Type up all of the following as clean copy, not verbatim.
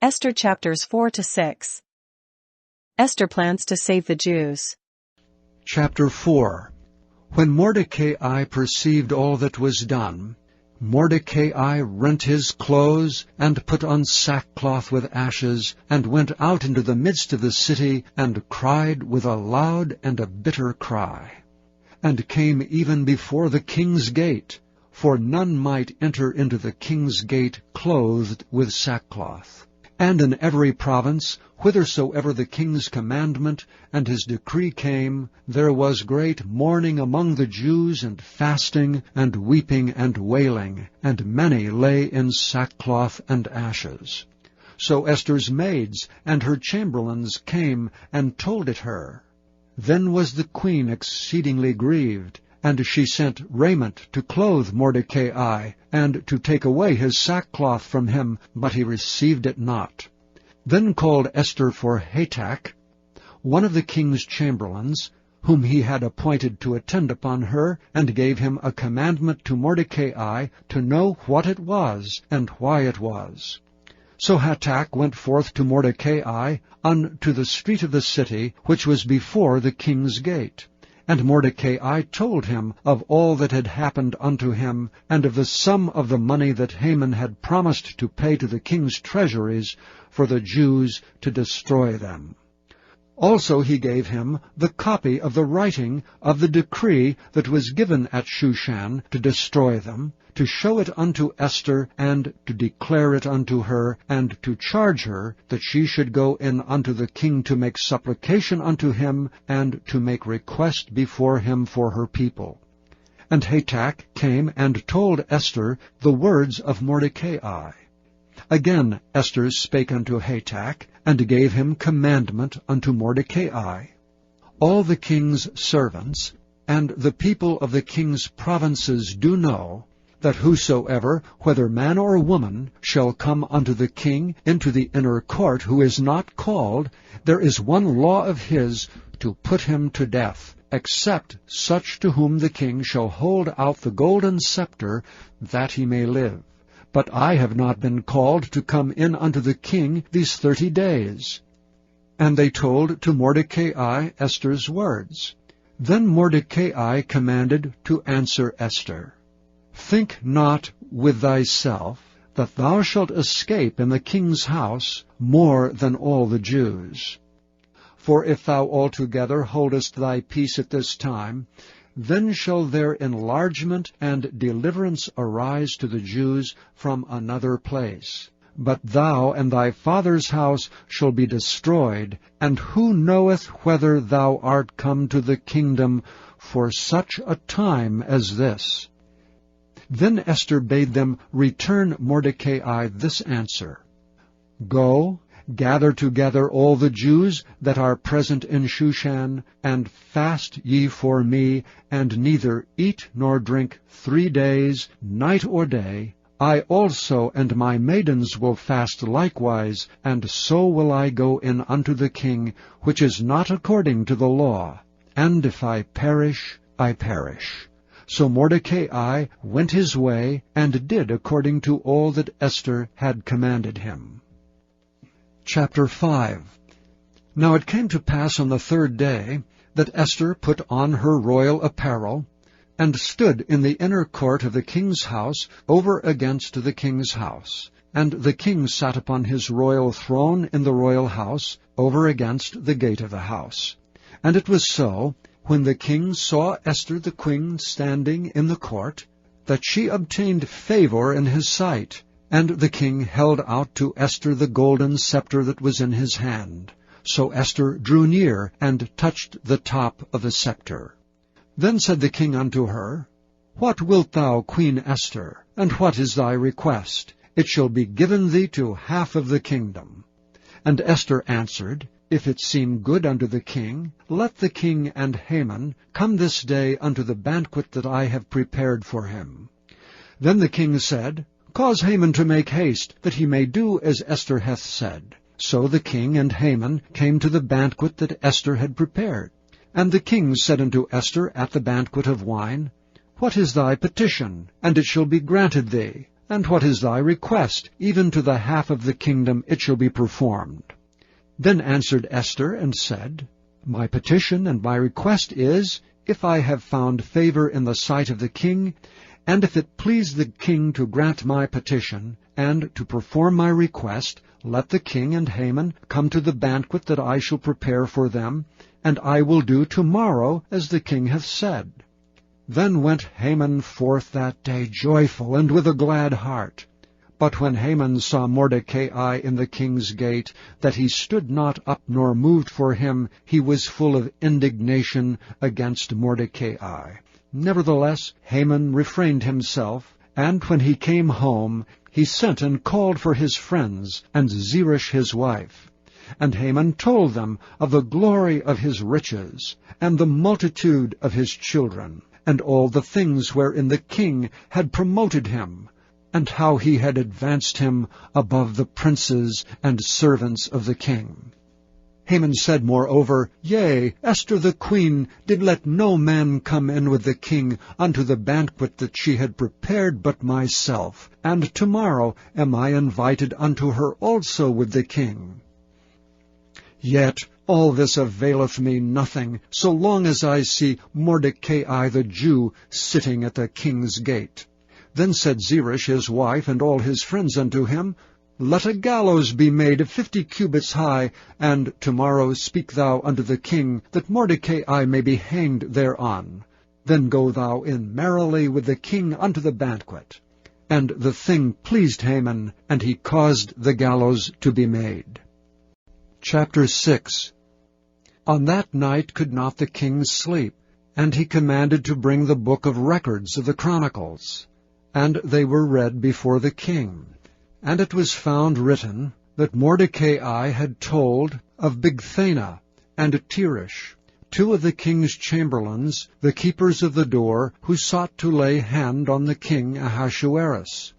Esther chapters 4-6. Esther plans to save the Jews. Chapter 4. When Mordecai perceived all that was done, Mordecai rent his clothes, and put on sackcloth with ashes, and went out into the midst of the city, and cried with a loud and a bitter cry, and came even before the king's gate, for none might enter into the king's gate clothed with sackcloth. And in every province, whithersoever the king's commandment and his decree came, there was great mourning among the Jews, and fasting, and weeping, and wailing, and many lay in sackcloth and ashes. So Esther's maids and her chamberlains came and told it her. Then was the queen exceedingly grieved, and she sent raiment to clothe Mordecai, and to take away his sackcloth from him, but he received it not. Then called Esther for Hatach, one of the king's chamberlains, whom he had appointed to attend upon her, and gave him a commandment to Mordecai to know what it was, and why it was. So Hatach went forth to Mordecai unto the street of the city, which was before the king's gate. And Mordecai told him of all that had happened unto him, and of the sum of the money that Haman had promised to pay to the king's treasuries for the Jews to destroy them. Also he gave him the copy of the writing of the decree that was given at Shushan to destroy them, to show it unto Esther, and to declare it unto her, and to charge her that she should go in unto the king to make supplication unto him, and to make request before him for her people. And Hatach came and told Esther the words of Mordecai. Again Esther spake unto Hatach, and gave him commandment unto Mordecai. All the king's servants and the people of the king's provinces do know that whosoever, whether man or woman, shall come unto the king into the inner court, who is not called, there is one law of his, to put him to death, except such to whom the king shall hold out the golden scepter, that he may live. But I have not been called to come in unto the king these 30 days. And they told to Mordecai Esther's words. Then Mordecai commanded to answer Esther, Think not with thyself that thou shalt escape in the king's house more than all the Jews. For if thou altogether holdest thy peace at this time, then shall their enlargement and deliverance arise to the Jews from another place. But thou and thy father's house shall be destroyed, and who knoweth whether thou art come to the kingdom for such a time as this? Then Esther bade them return Mordecai this answer, Go, gather together all the Jews that are present in Shushan, and fast ye for me, and neither eat nor drink 3 days, night or day. I also and my maidens will fast likewise, and so will I go in unto the king, which is not according to the law. And if I perish, I perish. So Mordecai went his way, and did according to all that Esther had commanded him. Chapter 5. Now it came to pass on the 3rd day, that Esther put on her royal apparel, and stood in the inner court of the king's house, over against the king's house. And the king sat upon his royal throne in the royal house, over against the gate of the house. And it was so, when the king saw Esther the queen standing in the court, that she obtained favor in his sight. And the king held out to Esther the golden scepter that was in his hand. So Esther drew near, and touched the top of the scepter. Then said the king unto her, What wilt thou, Queen Esther, and what is thy request? It shall be given thee to half of the kingdom. And Esther answered, If it seem good unto the king, let the king and Haman come this day unto the banquet that I have prepared for him. Then the king said, Cause Haman to make haste, that he may do as Esther hath said. So the king and Haman came to the banquet that Esther had prepared. And the king said unto Esther at the banquet of wine, What is thy petition? And it shall be granted thee. And what is thy request? Even to the half of the kingdom it shall be performed. Then answered Esther and said, My petition and my request is, if I have found favor in the sight of the king, and if it please the king to grant my petition, and to perform my request, let the king and Haman come to the banquet that I shall prepare for them, and I will do tomorrow as the king hath said. Then went Haman forth that day joyful and with a glad heart. But when Haman saw Mordecai in the king's gate, that he stood not up nor moved for him, he was full of indignation against Mordecai. Nevertheless Haman refrained himself, and when he came home, he sent and called for his friends and Zeresh his wife. And Haman told them of the glory of his riches, and the multitude of his children, and all the things wherein the king had promoted him, and how he had advanced him above the princes and servants of the king. Haman said moreover, Yea, Esther the queen did let no man come in with the king unto the banquet that she had prepared but myself, and tomorrow am I invited unto her also with the king. Yet all this availeth me nothing, so long as I see Mordecai the Jew sitting at the king's gate. Then said Zeresh his wife and all his friends unto him, Let a gallows be made of 50 cubits high, and tomorrow speak thou unto the king, that Mordecai may be hanged thereon. Then go thou in merrily with the king unto the banquet. And the thing pleased Haman, and he caused the gallows to be made. Chapter 6. On that night could not the king sleep, and he commanded to bring the book of records of the Chronicles. And they were read before the king. And it was found written that Mordecai had told of Bigthana and Teresh, 2 of the king's chamberlains, the keepers of the door, who sought to lay hand on the king Ahasuerus.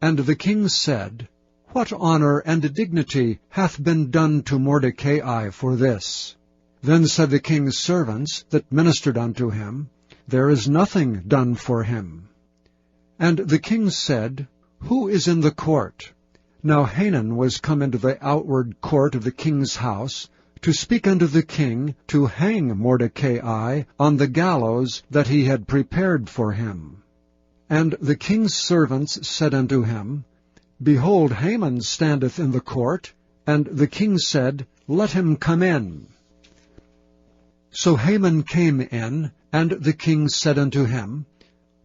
And the king said, What honor and dignity hath been done to Mordecai for this? Then said the king's servants that ministered unto him, There is nothing done for him. And the king said, Who is in the court? Now Hanan was come into the outward court of the king's house, to speak unto the king to hang Mordecai on the gallows that he had prepared for him. And the king's servants said unto him, Behold, Haman standeth in the court. And the king said, Let him come in. So Haman came in, and the king said unto him,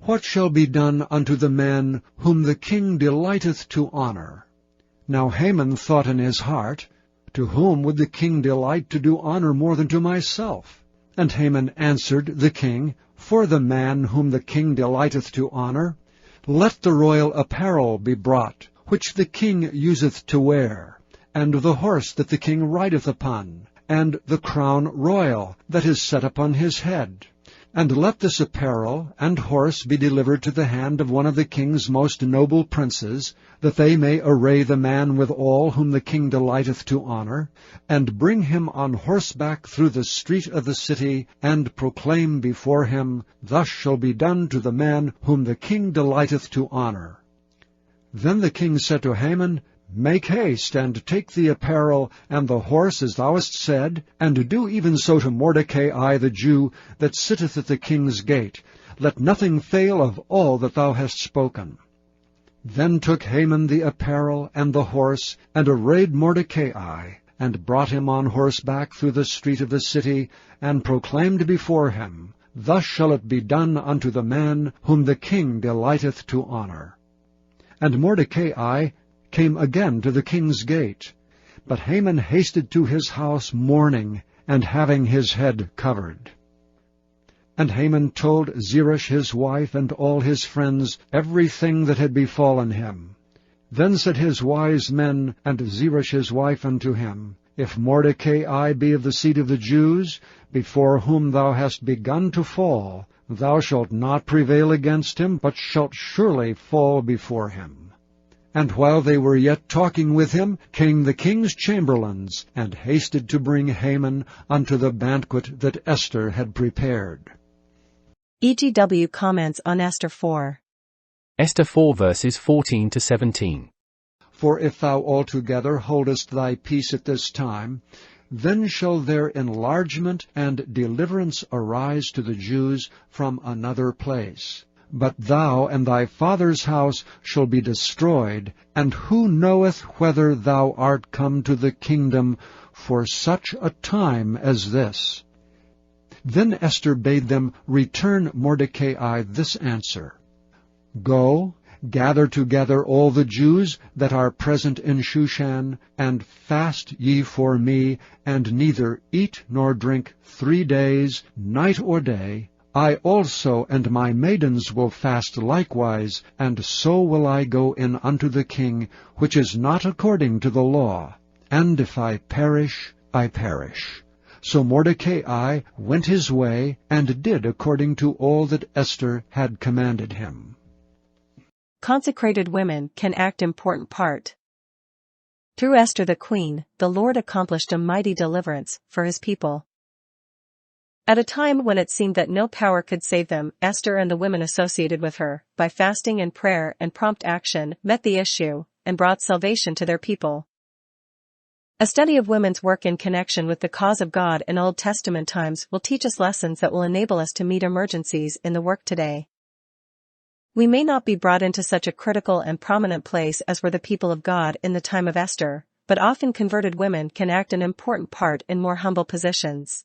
What shall be done unto the man whom the king delighteth to honor? Now Haman thought in his heart, To whom would the king delight to do honor more than to myself? And Haman answered the king, For the man whom the king delighteth to honor, let the royal apparel be brought, which the king useth to wear, and the horse that the king rideth upon, and the crown royal that is set upon his head. And let this apparel and horse be delivered to the hand of one of the king's most noble princes, that they may array the man with all whom the king delighteth to honor, and bring him on horseback through the street of the city, and proclaim before him, Thus shall be done to the man whom the king delighteth to honor. Then the king said to Haman, Make haste, and take the apparel and the horse as thou hast said, and do even so to Mordecai the Jew, that sitteth at the king's gate. Let nothing fail of all that thou hast spoken. Then took Haman the apparel and the horse, and arrayed Mordecai, and brought him on horseback through the street of the city, and proclaimed before him, Thus shall it be done unto the man whom the king delighteth to honor. And Mordecai came again to the king's gate. But Haman hasted to his house mourning, and having his head covered. And Haman told Zeresh his wife and all his friends everything that had befallen him. Then said his wise men and Zeresh his wife unto him, If Mordecai be of the seed of the Jews, before whom thou hast begun to fall, thou shalt not prevail against him, but shalt surely fall before him. And while they were yet talking with him, came the king's chamberlains, and hasted to bring Haman unto the banquet that Esther had prepared. EGW Comments on Esther 4. Esther 4 verses 14 to 17. For if thou altogether holdest thy peace at this time, then shall their enlargement and deliverance arise to the Jews from another place. But thou and thy father's house shall be destroyed, and who knoweth whether thou art come to the kingdom for such a time as this? Then Esther bade them return Mordecai this answer: Go, gather together all the Jews that are present in Shushan, and fast ye for me, and neither eat nor drink 3 days, night or day. I also and my maidens will fast likewise, and so will I go in unto the king, which is not according to the law. And if I perish, I perish. So Mordecai went his way, and did according to all that Esther had commanded him. Consecrated women can act important part. Through Esther the queen, the Lord accomplished a mighty deliverance for his people. At a time when it seemed that no power could save them, Esther and the women associated with her, by fasting and prayer and prompt action, met the issue, and brought salvation to their people. A study of women's work in connection with the cause of God in Old Testament times will teach us lessons that will enable us to meet emergencies in the work today. We may not be brought into such a critical and prominent place as were the people of God in the time of Esther, but often converted women can act an important part in more humble positions.